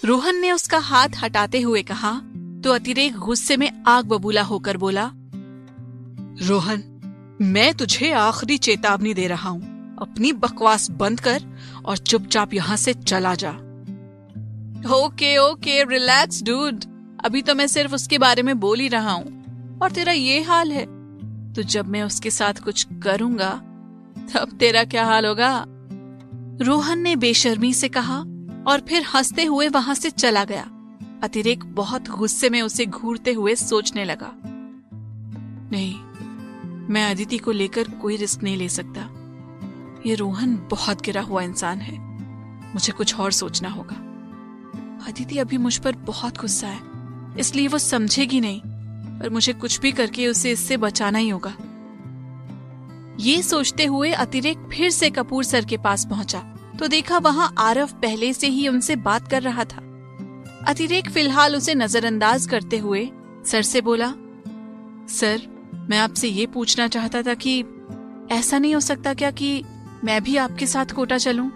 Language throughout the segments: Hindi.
रोहन ने उसका हाथ हटाते हुए कहा तो अतिरेक गुस्से में आग बबूला होकर बोला, रोहन, मैं तुझे आखिरी चेतावनी दे रहा हूं। अपनी बकवास बंद कर और चुपचाप यहाँ से चला जा। Okay okay, relax dude. अभी तो मैं सिर्फ उसके बारे में बोल ही रहा हूँ और तेरा ये हाल है, तो जब मैं उसके साथ कुछ करूंगा तब तेरा क्या हाल होगा? रोहन ने बेशर्मी से कहा और फिर हंसते हुए वहां से चला गया। अतिरेक बहुत गुस्से में उसे घूरते हुए सोचने लगा, नहीं, मैं अदिति को लेकर कोई रिस्क नहीं ले सकता। ये रोहन बहुत गिरा हुआ इंसान है, मुझे कुछ और सोचना होगा। अदिति अभी मुझ पर बहुत गुस्सा है, इसलिए वो समझेगी नहीं, पर मुझे कुछ भी करके उसे इससे बचाना ही होगा। ये सोचते हुए अतिरेक फिर से कपूर सर के पास पहुंचा तो देखा वहां आरव पहले से ही उनसे बात कर रहा था। अतिरेक फिलहाल उसे नजरअंदाज करते हुए सर से बोला, सर, मैं आपसे ये पूछना चाहता था कि ऐसा नहीं हो सकता क्या कि मैं भी आपके साथ कोटा चलूं?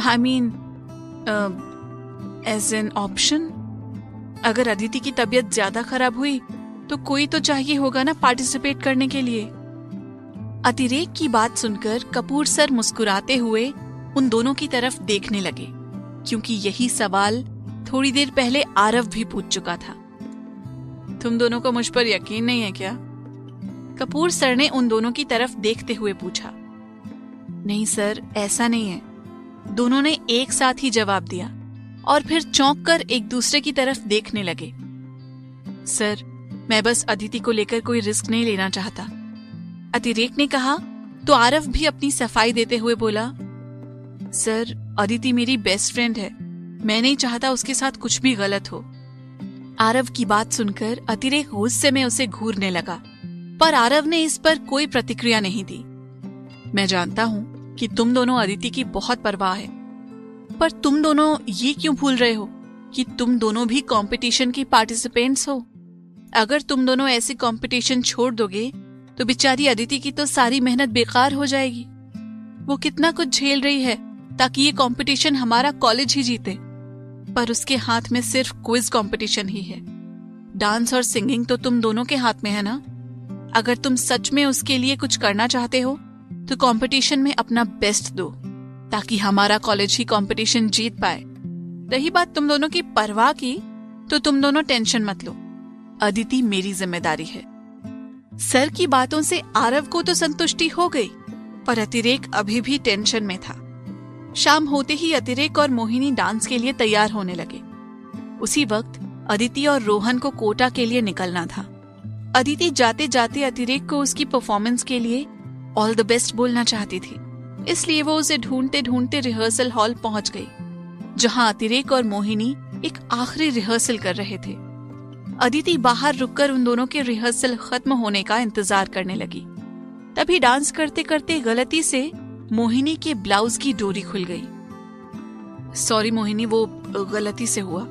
I mean as an option. अगर अदिति की तबीयत ज्यादा खराब हुई तो कोई तो चाहिए होगा ना पार्टिसिपेट करने के लिए। अतिरेक की बात सुनकर कपूर सर मुस्कुराते हुए उन दोनों की तरफ देखने लगे, क्योंकि यही सवाल थोड़ी देर पहले आरव भी पूछ चुका था। तुम दोनों को मुझ पर यकीन नहीं है क्या? कपूर सर ने उन दोनों की तरफ देखते हुए पूछा। नहीं सर, ऐसा नहीं है, दोनों ने एक साथ ही जवाब दिया और फिर चौंक कर एक दूसरे की तरफ देखने लगे। सर, मैं बस अदिति को लेकर कोई रिस्क नहीं लेना चाहता, अतिरेक ने कहा तो आरव भी अपनी सफाई देते हुए बोला, सर, अदिति मेरी बेस्ट फ्रेंड है, मैं नहीं चाहता उसके साथ कुछ भी गलत हो। आरव की बात सुनकर अतिरेक गुस्से में उसे घूरने लगा, पर आरव ने इस पर कोई प्रतिक्रिया नहीं दी। मैं जानता हूं कि तुम दोनों अदिति की बहुत परवाह है, पर तुम दोनों ये क्यों भूल रहे हो कि तुम दोनों भी कंपटीशन की पार्टिसिपेंट्स हो? अगर तुम दोनों ऐसे कंपटीशन छोड़ दोगे तो बेचारी अदिति की तो सारी मेहनत बेकार हो जाएगी। वो कितना कुछ झेल रही है ताकि ये कंपटीशन हमारा कॉलेज ही जीते, पर उसके हाथ में सिर्फ क्विज कंपटीशन ही है। डांस और सिंगिंग तो तुम दोनों के हाथ में है ना। अगर तुम सच में उसके लिए कुछ करना चाहते हो तो कंपटीशन में अपना बेस्ट दो, ताकि हमारा कॉलेज ही कंपटीशन जीत पाए। रही बात तुम दोनों की परवाह की, तो तुम दोनों टेंशन मत लो, अदिति मेरी जिम्मेदारी है। सर की बातों से आरव को तो संतुष्टि हो गई, पर अतिरेक अभी भी टेंशन में था। शाम होते ही अतिरेक और मोहिनी डांस के लिए तैयार होने लगे। उसी वक्त अदिति और रोहन को कोटा के लिए निकलना था। अदिति जाते जाते अतिरेक को उसकी परफॉर्मेंस के लिए ऑल द बेस्ट बोलना चाहती थी, इसलिए वो उसे ढूंढते ढूंढते रिहर्सल हॉल पहुंच गई, जहां अतिरेक और मोहिनी एक आखिरी रिहर्सल कर रहे थे। अदिति बाहर रुककर उन दोनों के रिहर्सल खत्म होने का इंतजार करने लगी। तभी डांस करते करते गलती से मोहिनी के ब्लाउज की डोरी खुल गई। सॉरी मोहिनी, वो गलती से हुआ,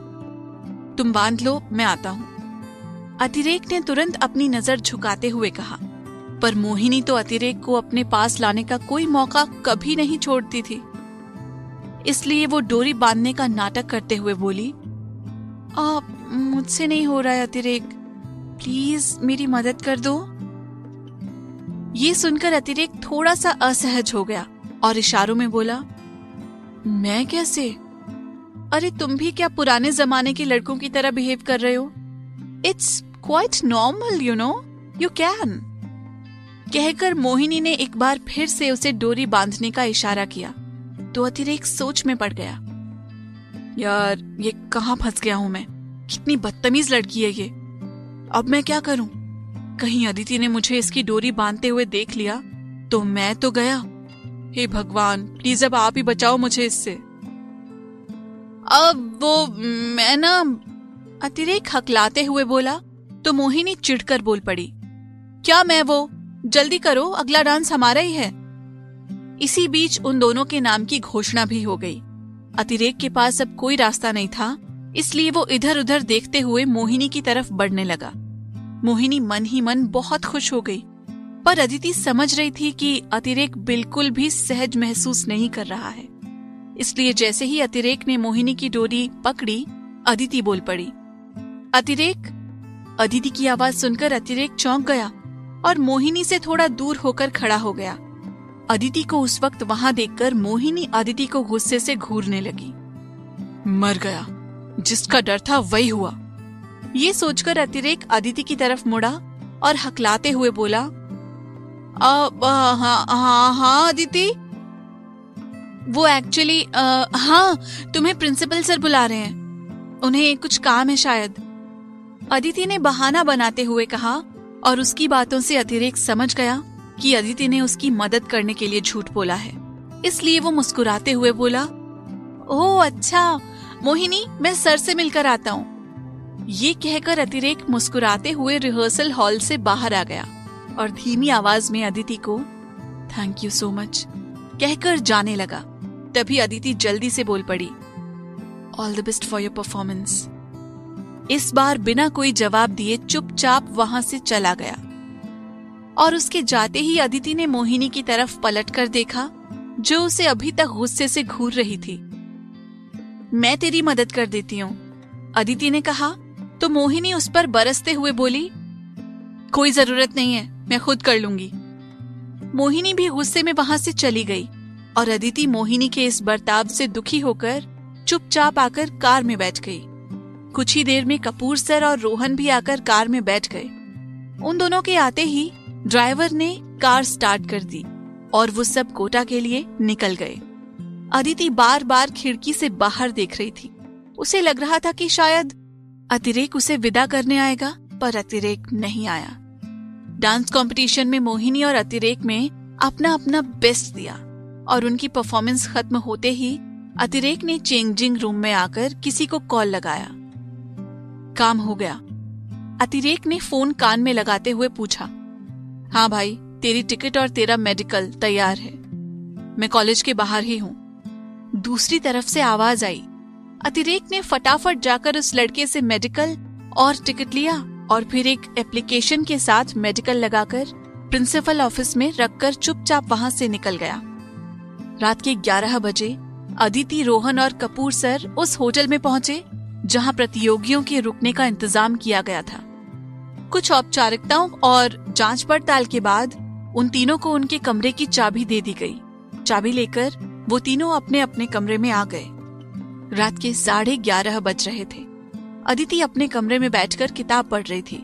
तुम बांध लो, मैं आता हूं। अतिरेक ने तुरंत अपनी नजर झुकाते हुए कहा, पर मोहिनी तो अतिरेक को अपने पास लाने का कोई मौका कभी नहीं छोड़ती थी, इसलिए वो डोरी बांधने का नाटक करते हुए बोली, मुझसे नहीं हो रहा है अतिरेक, प्लीज मेरी मदद कर दो। ये सुनकर अतिरेक थोड़ा सा असहज हो गया और इशारों में बोला, मैं कैसे? अरे तुम भी क्या पुराने जमाने के लड़कों की तरह बिहेव कर रहे हो? It's quite normal, you know, you can. कहकर मोहिनी ने एक बार फिर से उसे डोरी बांधने का इशारा किया तो अतिरेक सोच में पड़ गया। यार, ये कहाँ फंस गया हूं मैं? कितनी बदतमीज लड़की है ये। अब मैं क्या करूं? कहीं अदिति ने मुझे इसकी डोरी बांधते हुए देख लिया तो मैं तो गया। हे भगवान, प्लीज अब आप ही बचाओ मुझे इससे। अब वो मैं ना, अतिरेक हकलाते हुए बोला तो मोहिनी चिढ़कर बोल पड़ी, क्या मैं वो? जल्दी करो, अगला डांस हमारा ही है। इसी बीच उन दोनों के नाम की घोषणा भी हो गई। अतिरेक के पास अब कोई रास्ता नहीं था, इसलिए वो इधर उधर देखते हुए मोहिनी की तरफ बढ़ने लगा। मोहिनी मन ही मन बहुत खुश हो गई, पर अदिति समझ रही थी कि अतिरेक बिल्कुल भी सहज महसूस नहीं कर रहा है, इसलिए जैसे ही अतिरेक ने मोहिनी की डोरी पकड़ी अदिति बोल पड़ी। अतिरेक? अदिति की आवाज सुनकर अतिरेक चौंक गया और मोहिनी से थोड़ा दूर होकर खड़ा हो गया। अदिति को उस वक्त वहां देखकर मोहिनी अदिति को गुस्से से घूरने लगी। मर गया, जिसका डर था वही हुआ। ये सोचकर अतिरेक अदिति की तरफ मुड़ा और हकलाते हुए बोला, हाँ अदिति। वो एक्चुअली हाँ, तुम्हें प्रिंसिपल सर बुला रहे हैं, उन्हें कुछ काम है शायद, अदिति ने बहाना बनाते हुए कहा। और उसकी बातों से अतिरेक समझ गया कि अदिति ने उसकी मदद करने के लिए झूठ बोला है, इसलिए वो मुस्कुराते हुए बोला, ओह अच्छा मोहिनी, मैं सर से मिलकर आता हूँ। ये कहकर अतिरेक मुस्कुराते हुए रिहर्सल हॉल से बाहर आ गया और धीमी आवाज में अदिति को थैंक यू सो मच कहकर जाने लगा। तभी अदिति जल्दी से बोल पड़ी, all the best for your performance. इस बार बिना कोई जवाब दिए चुपचाप वहां से चला गया और उसके जाते ही अदिति ने मोहिनी की तरफ पलटकर देखा, जो उसे अभी तक गुस्से से घूर रही थी। मैं तेरी मदद कर देती हूँ, अदिति ने कहा तो मोहिनी उस पर बरसते हुए बोली, कोई जरूरत नहीं है, मैं खुद कर लूंगी। मोहिनी भी गुस्से में वहां से चली गई और अदिति मोहिनी के इस बर्ताव से दुखी होकर चुपचाप आकर कार में बैठ गई। कुछ ही देर में कपूर सर और रोहन भी आकर कार में बैठ गए। उन दोनों के आते ही ड्राइवर ने कार स्टार्ट कर दी और वो सब कोटा के लिए निकल गए। अदिति बार बार खिड़की से बाहर देख रही थी। उसे लग रहा था कि शायद अतिरेक उसे विदा करने आएगा, पर अतिरेक नहीं आया। डांस कंपटीशन में मोहिनी और अतिरेक में अपना अपना बेस्ट दिया और उनकी परफॉर्मेंस खत्म होते ही अतिरेक ने चेंजिंग रूम में आकर किसी को कॉल लगाया। काम हो गया, अतिरेक ने फोन कान में लगाते हुए पूछा। हाँ भाई, तेरी टिकट और तेरा मेडिकल तैयार है, मैं कॉलेज के बाहर ही हूँ। दूसरी तरफ से आवाज आई। अतिरेक ने फटाफट जाकर उस लड़के से मेडिकल और टिकट लिया और फिर एक एप्लीकेशन के साथ मेडिकल लगाकर प्रिंसिपल ऑफिस में रखकर चुपचाप वहां से निकल गया। रात के 11 बजे अदिति, रोहन और कपूर सर उस होटल में पहुंचे जहां प्रतियोगियों के रुकने का इंतजाम किया गया था। कुछ औपचारिकताओं और जांच पड़ताल के बाद उन तीनों को उनके कमरे की चाबी दे दी गई। चाबी लेकर वो तीनों अपने अपने कमरे में आ गए। रात के 11:30 बज रहे थे। अदिति अपने कमरे में बैठकर किताब पढ़ रही थी।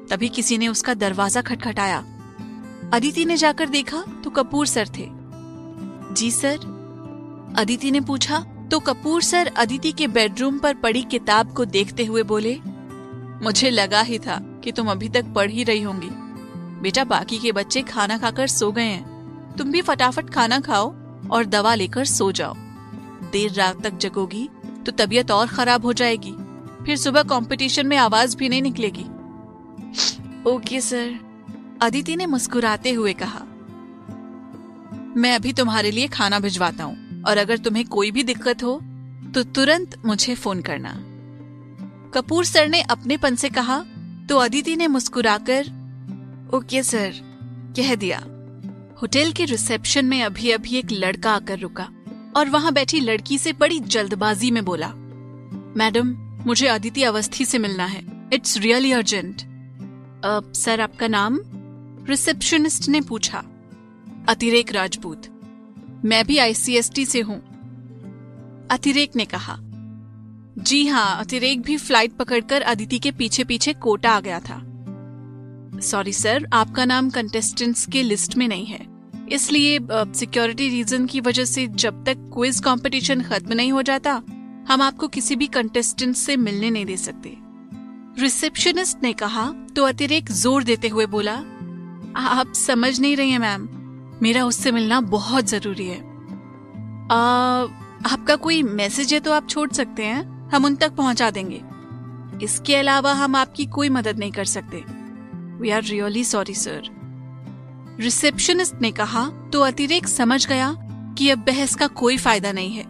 तभी किसी ने उसका दरवाजा खटखटाया। अदिति ने जाकर देखा तो कपूर सर थे। जी सर, अदिति ने पूछा तो कपूर सर अदिति के बेडरूम पर पड़ी किताब को देखते हुए बोले, मुझे लगा ही था कि तुम अभी तक पढ़ ही रही होंगी। बेटा, बाकी के बच्चे खाना खाकर सो गए हैं, तुम भी फटाफट खाना खाओ और दवा लेकर सो जाओ। देर रात तक जगोगी तो तबीयत और खराब हो जाएगी, फिर सुबह कंपटीशन में आवाज भी नहीं निकलेगी। ओके सर, अदिति ने मुस्कुराते हुए कहा। मैं अभी तुम्हारे लिए खाना भिजवाता हूँ और अगर तुम्हें कोई भी दिक्कत हो तो तुरंत मुझे फोन करना। कपूर सर ने अपनेपन से कहा तो अदिति ने मुस्कुराकर ओके सर कह दिया। होटल के रिसेप्शन में अभी अभी एक लड़का आकर रुका और वहां बैठी लड़की से बड़ी जल्दबाजी में बोला, मैडम, मुझे अदिति अवस्थी से मिलना है, इट्स रियली अर्जेंट। सर, आपका नाम? रिसेप्शनिस्ट ने पूछा। अतिरेक राजपूत। मैं भी ICST से हूं, अतिरेक ने कहा। जी हाँ, अतिरेक भी फ्लाइट पकड़कर अदिति के पीछे पीछे कोटा आ गया था। सॉरी सर, आपका नाम कंटेस्टेंट्स के लिस्ट में नहीं है, इसलिए सिक्योरिटी रीजन की वजह से जब तक क्विज कंपटीशन खत्म नहीं हो जाता हम आपको किसी भी कंटेस्टेंट से मिलने नहीं दे सकते, रिसेप्शनिस्ट ने कहा। तो अतिरेक जोर देते हुए बोला, आप समझ नहीं रही हैं मैम, मेरा उससे मिलना बहुत जरूरी है। आपका कोई मैसेज है तो आप छोड़ सकते हैं, हम उन तक पहुंचा देंगे। इसके अलावा हम आपकी कोई मदद नहीं कर सकते। We are really sorry sir, receptionist ने कहा। तो अतिरेक समझ गया कि अब बहस का कोई फायदा नहीं है।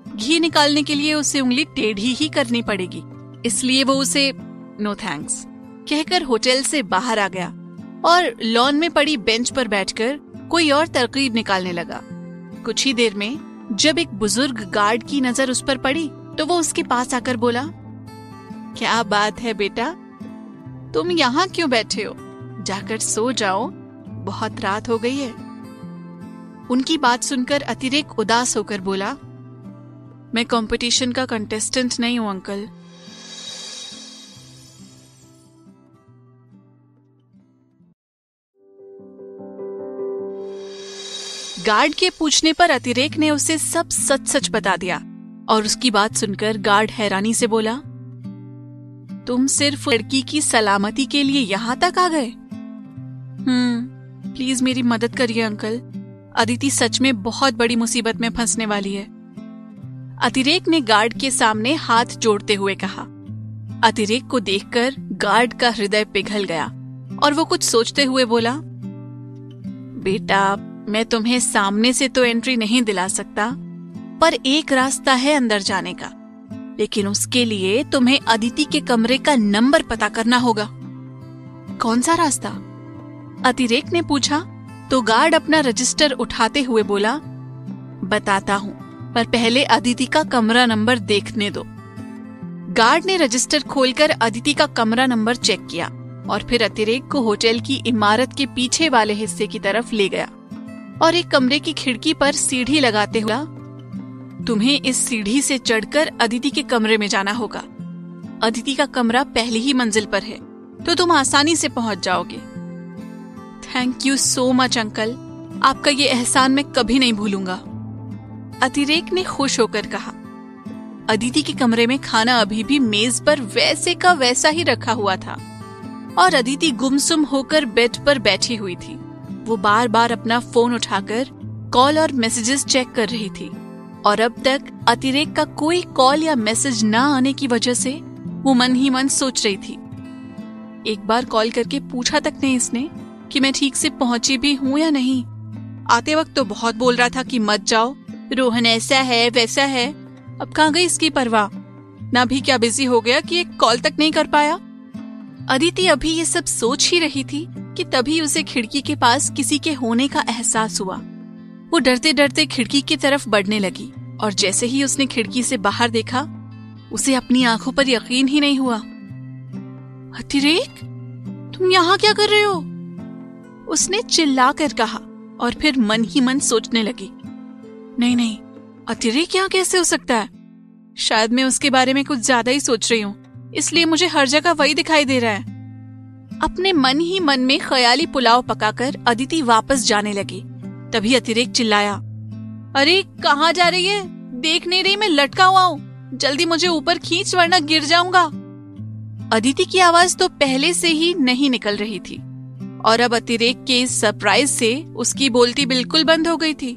घी निकालने के लिए उसे उंगली टेढ़ी ही करनी पड़ेगी, इसलिए वो उसे नो थैंक्स कहकर होटल से बाहर आ गया और लॉन में पड़ी बेंच पर बैठकर कोई और तरकीब निकालने लगा। कुछ ही देर में जब एक बुजुर्ग गार्ड की नजर उस पर पड़ी तो वो उसके पास आकर बोला, क्या बात है बेटा, तुम यहाँ क्यों बैठे हो? जाकर सो जाओ, बहुत रात हो गई है। उनकी बात सुनकर अतिरेक उदास होकर बोला, मैं कंपटीशन का कंटेस्टेंट नहीं हूं अंकल। गार्ड के पूछने पर अतिरेक ने उसे सब सच सच बता दिया और उसकी बात सुनकर गार्ड हैरानी से बोला, तुम सिर्फ लड़की की सलामती के लिए यहाँ तक आ गए? प्लीज मेरी मदद करिए अंकल, अदिति सच में बहुत बड़ी मुसीबत में फंसने वाली है। अतिरेक ने गार्ड के सामने हाथ जोड़ते हुए कहा। अतिरेक को देखकर गार्ड का हृदय पिघल गया और वो कुछ सोचते हुए बोला, बेटा मैं तुम्हें सामने से तो एंट्री नहीं दिला सकता, पर एक रास्ता है अंदर जाने का, लेकिन उसके लिए तुम्हें अदिति के कमरे का नंबर पता करना होगा। कौन सा रास्ता? अतिरेक ने पूछा तो गार्ड अपना रजिस्टर उठाते हुए बोला, बताता हूं, पर पहले अदिति का कमरा नंबर देखने दो। गार्ड ने रजिस्टर खोलकर अदिति का कमरा नंबर चेक किया और फिर अतिरेक को होटल की इमारत के पीछे वाले हिस्से की तरफ ले गया और एक कमरे की खिड़की पर सीढ़ी लगाते हुए, तुम्हें इस सीढ़ी से चढ़कर अदिति के कमरे में जाना होगा। अदिति का कमरा पहली ही मंजिल पर है, तो तुम आसानी से पहुंच जाओगे। Thank you so much uncle, आपका ये एहसान मैं कभी नहीं भूलूंगा। अतिरेक ने खुश होकर कहा। अदिति के कमरे में खाना अभी भी मेज पर वैसे का वैसा ही रखा हुआ था और अदिति गुमसुम होकर बेड पर बैठी हुई थी। वो बार बार अपना फोन उठाकर कॉल और मैसेजेस चेक कर रही थी और अब तक अतिरेक का कोई कॉल या मैसेज ना आने की वजह से वो मन ही मन सोच रही थी। एक बार कॉल करके पूछा तक नहीं इसने कि मैं ठीक से पहुंची भी हूं या नहीं। आते वक्त तो बहुत बोल रहा था कि मत जाओ, रोहन ऐसा है वैसा है। अब कहाँ गई इसकी परवाह? ना भी क्या बिजी हो गया कि एक कॉल तक नहीं कर पाया। अदिति अभी ये सब सोच ही रही थी कि तभी उसे खिड़की के पास किसी के होने का एहसास हुआ। वो डरते डरते खिड़की की तरफ बढ़ने लगी और जैसे ही उसने खिड़की से बाहर देखा, उसे अपनी आंखों पर यकीन ही नहीं हुआ। अतिरेक, तुम यहाँ क्या कर रहे हो? उसने चिल्लाकर कहा और फिर मन ही मन सोचने लगी, नहीं, अतिरेक यहाँ कैसे हो सकता है? शायद मैं उसके बारे में कुछ ज्यादा ही सोच रही हूँ, इसलिए मुझे हर जगह वही दिखाई दे रहा है। अपने मन ही मन में ख्याली पुलाव पकाकर अदिति वापस जाने लगी। तभी अतिरेक चिल्लाया, अरे कहाँ जा रही है? देख नहीं रही मैं लटका हुआ हूँ, जल्दी मुझे ऊपर खींच वरना गिर जाऊंगा। अदिति की आवाज तो पहले से ही नहीं निकल रही थी और अब अतिरेक के इस सरप्राइज से उसकी बोलती बिल्कुल बंद हो गई थी।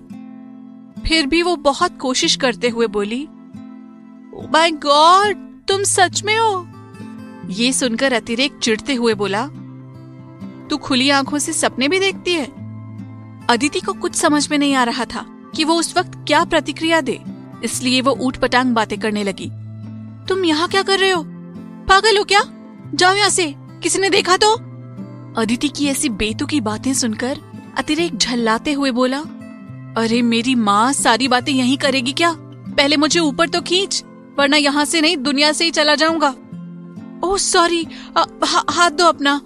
फिर भी वो बहुत कोशिश करते हुए बोली, ओह माय गॉड, तुम सच में हो? ये सुनकर अतिरेक चिढ़ते हुए बोला, तू खुली आंखों से सपने भी देखती है? अदिति को कुछ समझ में नहीं आ रहा था कि वो उस वक्त क्या प्रतिक्रिया दे, इसलिए वो ऊटपटांग बातें करने लगी। तुम यहाँ क्या कर रहे हो? पागल हो क्या? जाओ यहाँ से, किसी ने देखा तो? अदिति की ऐसी बेतुकी बातें सुनकर अतिरेक झल्लाते हुए बोला, अरे मेरी माँ सारी बातें यहीं करेगी क्या? पहले मुझे ऊपर तो खींच, वरना यहाँ से नहीं दुनिया से ही चला जाऊंगा। ओह सॉरी, हाथ दो अपना।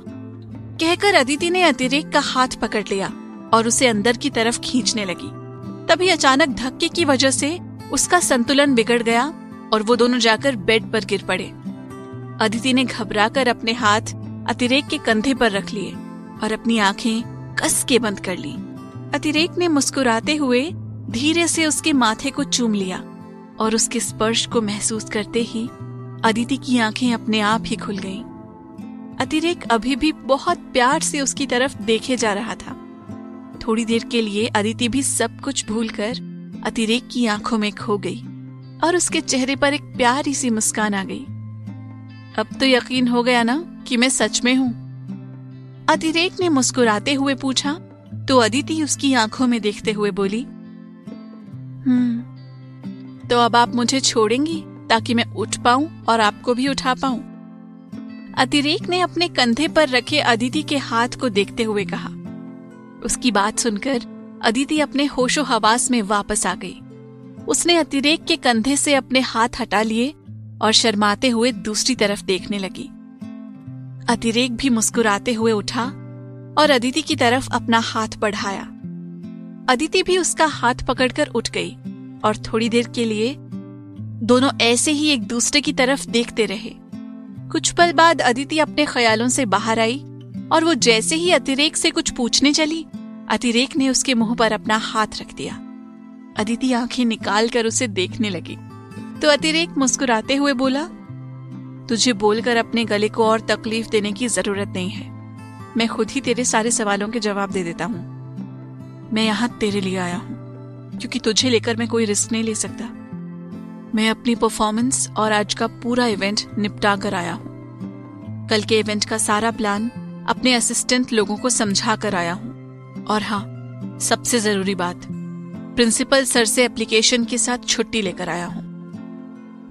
कहकर अदिति ने अतिरेक का हाथ पकड़ लिया और उसे अंदर की तरफ खींचने लगी। तभी अचानक धक्के की वजह से उसका संतुलन बिगड़ गया और वो दोनों जाकर बेड पर गिर पड़े। अदिति ने घबराकर अपने हाथ अतिरेक के कंधे पर रख लिए और अपनी आंखें कस के बंद कर ली। अतिरेक ने मुस्कुराते हुए धीरे से उसके माथे को चूम लिया और उसके स्पर्श को महसूस करते ही अदिति की आंखें अपने आप ही खुल गईं। अतिरेक अभी भी बहुत प्यार से उसकी तरफ देखे जा रहा था। थोड़ी देर के लिए अदिति भी सब कुछ भूलकर अतिरेक की आंखों में खो गई और उसके चेहरे पर एक प्यारी सी मुस्कान आ गई। अब तो यकीन हो गया ना कि मैं सच में हूँ? अतिरेक ने मुस्कुराते हुए पूछा तो अदिति उसकी आंखों में देखते हुए बोली, तो अब आप मुझे छोड़ेंगी ताकि मैं उठ पाऊं और आपको भी उठा पाऊं? अतिरेक ने अपने कंधे पर रखे अदिति के हाथ को देखते हुए कहा। उसकी बात सुनकर अदिति अपने होशो हवास में वापस आ गई। उसने अतिरेक के कंधे से अपने हाथ हटा लिए और शर्माते हुए दूसरी तरफ देखने लगी। अतिरेक भी मुस्कुराते हुए उठा और अदिति की तरफ अपना हाथ बढ़ाया। अदिति भी उसका हाथ पकड़कर उठ गई और थोड़ी देर के लिए दोनों ऐसे ही एक दूसरे की तरफ देखते रहे। कुछ पल बाद अदिति अपने ख्यालों से बाहर आई और वो जैसे ही अतिरेक से कुछ पूछने चली, अतिरेक ने उसके मुंह पर अपना हाथ रख दिया। अदिति आंखें निकाल कर उसे देखने लगी तो अतिरेक मुस्कुराते हुए बोला, तुझे बोलकर अपने गले को और तकलीफ देने की जरूरत नहीं है। मैं खुद ही तेरे सारे सवालों के जवाब दे देता हूँ। मैं यहाँ तेरे लिए आया हूँ क्योंकि तुझे लेकर मैं कोई रिस्क नहीं ले सकता। मैं अपनी परफॉर्मेंस और आज का पूरा इवेंट निपटा कर आया हूँ। कल के इवेंट का सारा प्लान अपने असिस्टेंट लोगों को समझा कर आया हूँ। और हाँ, सबसे जरूरी बात, प्रिंसिपल सर से एप्लीकेशन के साथ छुट्टी लेकर आया हूँ।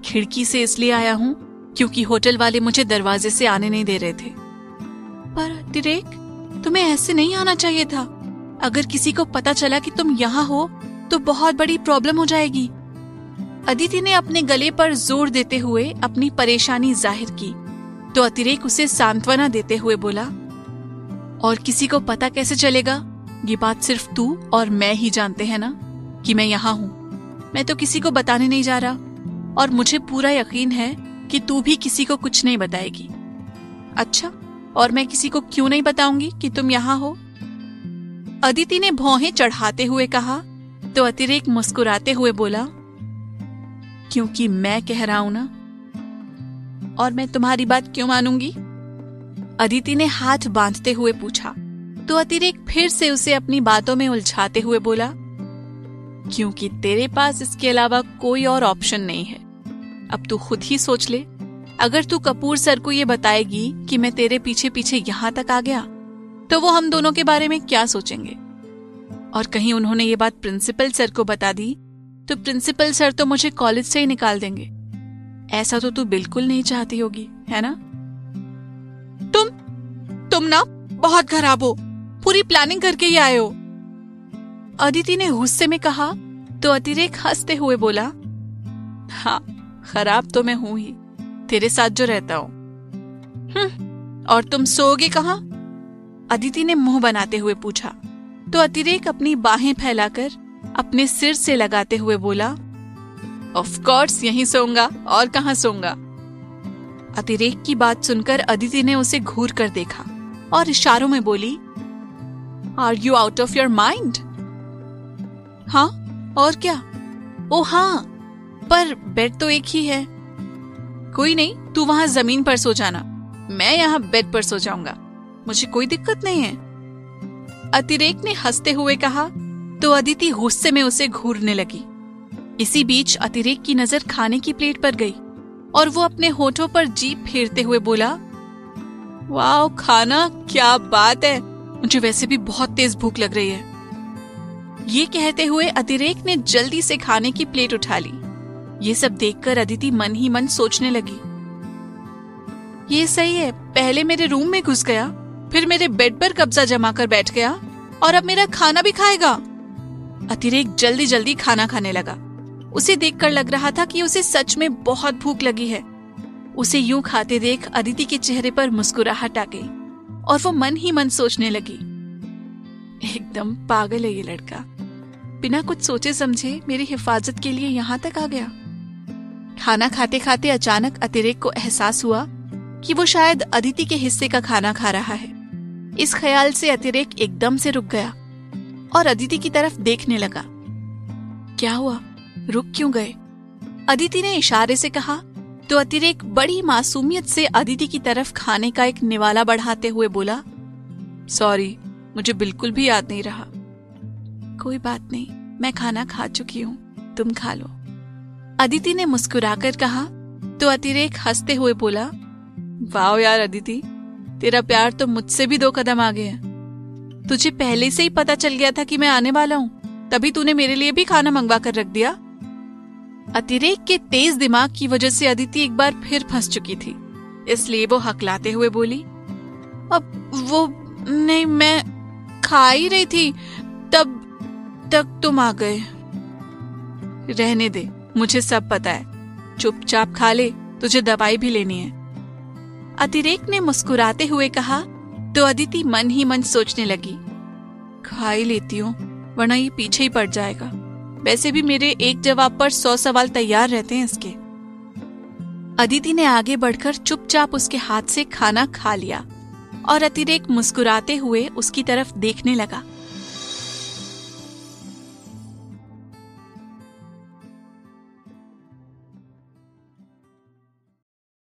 खिड़की से इसलिए आया हूँ क्योंकि होटल वाले मुझे दरवाजे से आने नहीं दे रहे थे। पर अतिरेक, तुम्हें ऐसे नहीं आना चाहिए था। अगर किसी को पता चला कि तुम यहाँ हो तो बहुत बड़ी प्रॉब्लम हो जाएगी। अदिति ने अपने गले पर जोर देते हुए अपनी परेशानी जाहिर की तो अतिरेक उसे सांत्वना देते हुए बोला, और किसी को पता कैसे चलेगा? ये बात सिर्फ तू और मैं ही जानते हैं ना कि मैं यहाँ हूँ। मैं तो किसी को बताने नहीं जा रहा और मुझे पूरा यकीन है कि तू भी किसी को कुछ नहीं बताएगी। अच्छा, और मैं किसी को क्यों नहीं बताऊंगी कि तुम यहाँ हो? अदिति ने भौहें चढ़ाते हुए कहा तो अतिरेक मुस्कुराते हुए बोला, क्योंकि मैं कह रहा हूं ना, और मैं तुम्हारी बात क्यों मानूंगी? अदिति ने हाथ बांधते हुए पूछा तो अतिरेक फिर से उसे अपनी बातों में उलझाते हुए बोला, क्योंकि तेरे पास इसके अलावा कोई और ऑप्शन नहीं है। अब तू खुद ही सोच ले, अगर तू कपूर सर को ये बताएगी कि मैं तेरे पीछे पीछे यहां तक आ गया तो वो हम दोनों के बारे में क्या सोचेंगे? और कहीं उन्होंने ये बात प्रिंसिपल सर को बता दी तो प्रिंसिपल सर तो मुझे कॉलेज से ही निकाल देंगे। ऐसा तो तू बिल्कुल नहीं चाहती होगी, है ना? तुम ना बहुत खराब हो, पूरी प्लानिंग करके ही आए हो, अदिति ने गुस्से में कहा तो अतिरेक हंसते हुए बोला, हाँ, खराब तो मैं हूं ही, तेरे साथ जो रहता हूं। और तुम सोओगे कहाँ? अदिति ने मुंह बनाते हुए पूछा तो अतिरेक अपनी बाहें फैलाकर अपने सिर से लगाते हुए बोला, ऑफ कोर्स यहीं सोऊंगा, और कहाँ सोऊंगा? अतिरेक की बात सुनकर अदिति ने उसे घूर कर देखा और इशारों में बोली, are you out of your mind? हाँ, और क्या? ओ हाँ, पर बेड तो एक ही है। कोई नहीं, तू वहां जमीन पर सो जाना, मैं यहाँ बेड पर सो जाऊंगा, मुझे कोई दिक्कत नहीं है, अतिरेक ने हंसते हुए कहा तो अदिति गुस्से में उसे घूरने लगी। इसी बीच अतिरेक की नजर खाने की प्लेट पर गई और वो अपने होठों पर जीभ फेरते हुए बोला, वाओ, खाना, क्या बात है, मुझे वैसे भी बहुत तेज भूख लग रही है। ये कहते हुए अतिरेक ने जल्दी से खाने की प्लेट उठा ली। ये सब देखकर अदिति मन ही मन सोचने लगी, ये सही है, पहले मेरे रूम में घुस गया, फिर मेरे बेड पर कब्जा जमा कर बैठ गया और अब मेरा खाना भी खाएगा। अतिरेक जल्दी जल्दी खाना खाने लगा। उसे देखकर लग रहा था कि उसे सच में बहुत भूख लगी है। उसे यूं खाते देख अदिति के चेहरे पर मुस्कुराहट आ गई और वो मन ही मन सोचने लगी, एकदम पागल है ये लड़का, बिना कुछ सोचे समझे मेरी हिफाजत के लिए यहां तक आ गया। खाना खाते खाते अचानक अतिरेक को एहसास हुआ कि वो शायद अदिति के हिस्से का खाना खा रहा है। इस ख्याल से अतिरेक एकदम से रुक गया और अदिति की तरफ देखने लगा। क्या हुआ, रुक क्यों गए? अदिति ने इशारे से कहा तो अतिरेक बड़ी मासूमियत से अदिति की तरफ खाने का एक निवाला बढ़ाते हुए बोला, सॉरी, मुझे बिल्कुल भी याद नहीं रहा। कोई बात नहीं, मैं खाना खा चुकी हूँ, तुम खा लो, अदिति ने मुस्कुराकर कहा तो अतिरेक हंसते हुए बोला, वाओ यार अदिति, तेरा प्यार तो मुझसे भी 2 कदम आगे है। तुझे पहले से ही पता चल गया था कि मैं आने वाला हूँ, तभी तूने मेरे लिए भी खाना मंगवा कर रख दिया। अतिरेक के तेज दिमाग की वजह से अदिति एक बार फिर फंस चुकी थी, इसलिए वो हकलाते हुए बोली, अब वो नहीं, मैं खा ही रही थी, तब तक तुम आ गए। रहने दे, मुझे सब पता है, चुपचाप खा ले तुझे दवाई भी लेनी है। अतिरेक ने मुस्कुराते हुए कहा तो अदिति मन ही मन सोचने लगी, खा ही लेती हूँ वरना ये पीछे ही पड़ जाएगा। वैसे भी मेरे एक जवाब पर 100 सवाल तैयार रहते हैं इसके। अदिति ने आगे बढ़कर चुपचाप उसके हाथ से खाना खा लिया और अतिरेक मुस्कुराते हुए उसकी तरफ देखने लगा।